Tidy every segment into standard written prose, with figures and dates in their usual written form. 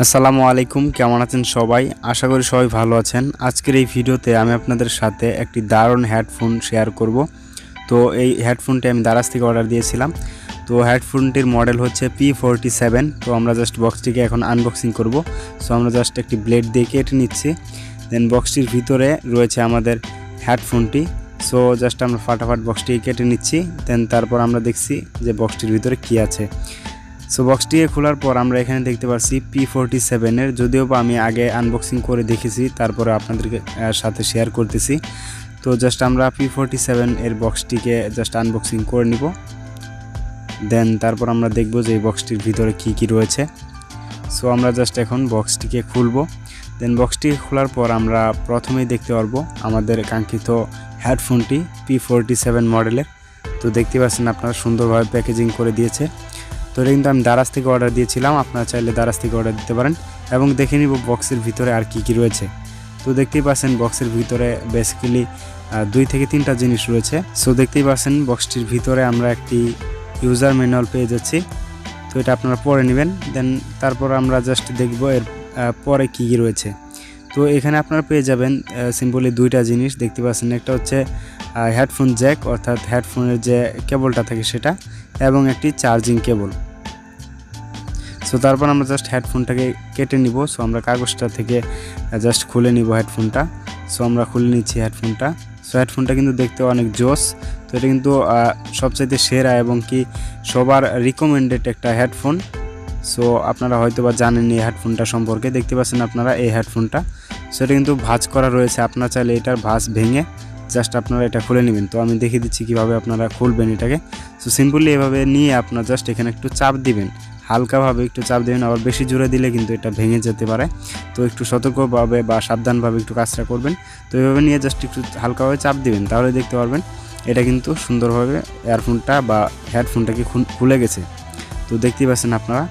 আসসালামু আলাইকুম, কেমন আছেন সবাই? আশা করি সবাই ভালো আছেন। আজকের এই ভিডিওতে আমি আপনাদের সাথে একটি দারুণ হেডফোন শেয়ার করব। তো এই হেডফোনটি আমি দারাজ থেকে অর্ডার দিয়েছিলাম। তো হেডফোনটির মডেল হচ্ছে P47। তো আমরা জাস্ট বক্সটিকে এখন আনবক্সিং করব। সো আমরা জাস্ট একটি ব্লেড দিয়ে কেটে নিচ্ছি। দেন বক্সটির ভিতরে রয়েছে আমাদের হেডফোনটি। সো জাস্ট আমরা ফাটাফাট বক্সটিকে কেটে নিচ্ছি। দেন তারপর আমরা দেখছি যে বক্সটির ভিতরে কী আছে। সো বক্সটিকে খোলার পর আমরা এখানে দেখতে পাচ্ছি P47 যদিও বা আমি আগে আনবক্সিং করে দেখেছি, তারপরে আপনাদেরকে সাথে শেয়ার করতেছি। তো জাস্ট আমরা P47 বক্সটিকে জাস্ট আনবক্সিং করে নিব। দেন তারপর আমরা দেখব যে এই বক্সটির ভিতরে কি কি রয়েছে। সো আমরা জাস্ট এখন বক্সটিকে খুলব। দেন বক্সটিকে খোলার পর আমরা প্রথমেই দেখতে পারবো আমাদের কাঙ্ক্ষিত হেডফোনটি P47 মডেলের। তো দেখতে পাচ্ছেন আপনারা সুন্দরভাবে প্যাকেজিং করে দিয়েছে। তো এটা কিন্তু আমি দারাজ থেকে অর্ডার দিয়েছিলাম, আপনারা চাইলে দারাজ থেকে অর্ডার দিতে পারেন। এবং দেখে নিব বক্সের ভিতরে আর কি কি রয়েছে। তো দেখতেই পাচ্ছেন বক্সের ভিতরে বেসিক্যালি 2 থেকে 3টা জিনিস রয়েছে। সো দেখতেই পাচ্ছেন বক্সটির ভিতরে আমরা একটি ইউজার ম্যানুয়াল পেয়ে যাচ্ছি। তো এটা আপনারা পড়ে নেবেন। দেন তারপর আমরা জাস্ট দেখব এর পরে কি কি রয়েছে। তো এখানে আপনারা পেয়ে যাবেন সিম্পলি 2টা জিনিস দেখতে পাচ্ছেন। একটা হচ্ছে হেডফোন জ্যাক, অর্থাৎ হেডফোনের যে কেবলটা থাকে সেটা, এবং একটি চার্জিং কেবল। সো তারপর আমরা জাস্ট হেডফোনটাকে কেটে নিব। সো আমরা কাগজটা থেকে জাস্ট খুলে নিব হেডফোনটা। সো আমরা খুলে নিচ্ছি হেডফোনটা। সো হেডফোনটা কিন্তু দেখতে অনেক জোস। তো এটা কিন্তু সবচাইতে সেরা এবং কি সবার রিকমেন্ডেড একটা হেডফোন। সো আপনারা হয়তো বা জানেন এই হেডফোনটা সম্পর্কে। দেখতে পাচ্ছেন আপনারা এই হেডফোনটা। সো এটা কিন্তু ভাঁজ করা রয়েছে, আপনারা চাইলে এটার ভাঁজ ভেঙে জাস্ট আপনারা এটা খুলে নেবেন। তো আমি দেখিয়ে দিচ্ছি কীভাবে আপনারা খুলবেন এটাকে। সো সিম্পলি এভাবে নিয়ে আপনারা জাস্ট এখানে একটু চাপ দিবেন, হালকাভাবে একটু চাপ দেবেন। আবার বেশি জোরে দিলে কিন্তু এটা ভেঙে যেতে পারে। তো একটু সতর্কভাবে বা সাবধানভাবে একটু কাজটা করবেন। তো এভাবে নিয়ে জাস্ট একটু হালকাভাবে চাপ দিবেন, তাহলে দেখতে পারবেন এটা কিন্তু সুন্দরভাবে ইয়ারফোনটা বা হেডফোনটাকে খুলে গেছে। তো দেখতেই পাচ্ছেন আপনারা।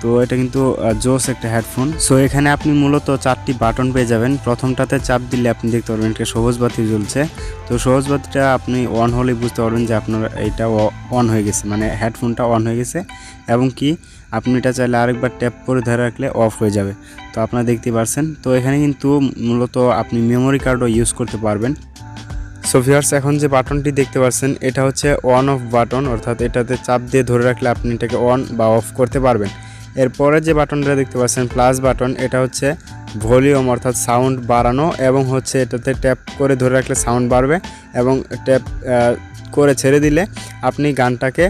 তো এটা কিন্তু জোস একটা হেডফোন। সো এখানে আপনি মূলত 4টি বাটন পেয়ে যাবেন। প্রথমটাতে চাপ দিলে আপনি দেখতে পারবেন একটা সবুজ বাতি জ্বলছে। তো সবুজ বাতিটা আপনি অন হলেই বুঝতে পারবেন যে আপনার এটা অন হয়ে গেছে, মানে হেডফোনটা অন হয়ে গেছে। এবং কি আপনি এটা চাইলে আরেকবার ট্যাপ করে ধরে রাখলে অফ হয়ে যাবে। তো আপনারা দেখতে পাচ্ছেন। তো এখানে কিন্তু মূলত আপনি মেমোরি কার্ডও ইউজ করতে পারবেন। সো ভিউয়ার্স, এখন যে বাটনটি দেখতে পাচ্ছেন এটা হচ্ছে অন অফ বাটন, অর্থাৎ এটাতে চাপ দিয়ে ধরে রাখলে আপনি এটাকে অন বা অফ করতে পারবেন। এরপরে যে বাটনটা দেখতে পাচ্ছেন প্লাস বাটন, এটা হচ্ছে ভলিউম অর্থাৎ সাউন্ড বাড়ানো, এবং হচ্ছে এটাতে ট্যাপ করে ধরে রাখলে সাউন্ড বাড়বে, এবং ট্যাপ করে ছেড়ে দিলে আপনি গানটাকে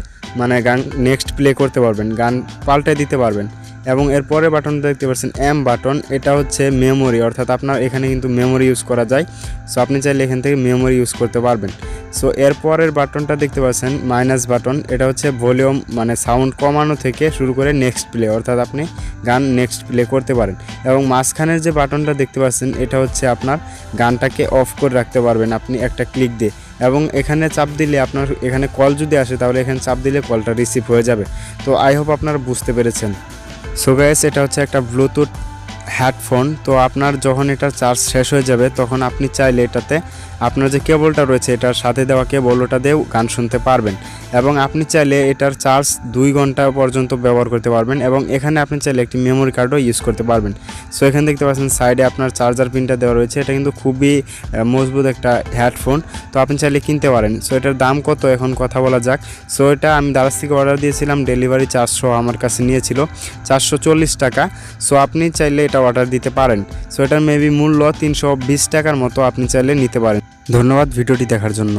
গান নেক্সট প্লে করতে পারবেন, গান পাল্টে দিতে পারবেন। এবং এরপরে বাটনটা দেখতে পাচ্ছেন এম বাটন, এটা হচ্ছে মেমোরি, অর্থাৎ আপনার এখানে কিন্তু মেমোরি ইউজ করা যায়। সো আপনি চাইলে এখান থেকে মেমোরি ইউজ করতে পারবেন। সো এরপরের বাটনটা দেখতে পাচ্ছেন মাইনাস বাটন, এটা হচ্ছে ভলিউম সাউন্ড কমানো থেকে শুরু করে নেক্সট প্লে, অর্থাৎ আপনি গান নেক্সট প্লে করতে পারেন। এবং মাঝখানের যে বাটনটা দেখতে পাচ্ছেন এটা হচ্ছে আপনার গানটাকে অফ করে রাখতে পারবেন আপনি একটা ক্লিক দিয়ে। এবং এখানে চাপ দিলে আপনার এখানে কল যদি আসে তাহলে এখানে চাপ দিলে কলটা রিসিভ হয়ে যাবে। তো আই হোপ আপনারা বুঝতে পেরেছেন। সো গাইস, এটা হচ্ছে একটা ব্লুটুথ হেডফোন। তো আপনার যখন এটা চার্জ শেষ হয়ে যাবে তখন আপনি চাইলে এটাতে আপনার যে কেবলটা রয়েছে এটার সাথে দেওয়া কেবল, ওটা দিয়েও গান শুনতে পারবেন। এবং আপনি চাইলে এটার চার্জ 2 ঘন্টা পর্যন্ত ব্যবহার করতে পারবেন। এবং এখানে আপনি চাইলে একটি মেমোরি কার্ডও ইউজ করতে পারবেন। সো এখানে দেখতে পাচ্ছেন সাইডে আপনার চার্জার পিনটা দেওয়া রয়েছে। এটা কিন্তু খুবই মজবুত একটা হেডফোন। তো আপনি চাইলে কিনতে পারেন। সো এটার দাম কত এখন কথা বলা যাক। সো এটা আমি দারাজ থেকে অর্ডার দিয়েছিলাম, ডেলিভারি চার্জ সহ আমার কাছে নিয়েছিল 440 টাকা। সো আপনি চাইলে এটা অর্ডার দিতে পারেন। সো এটার মেবি মূল্য 320 টাকার মতো, আপনি চাইলে নিতে পারেন। ধন্যবাদ ভিডিওটি দেখার জন্য।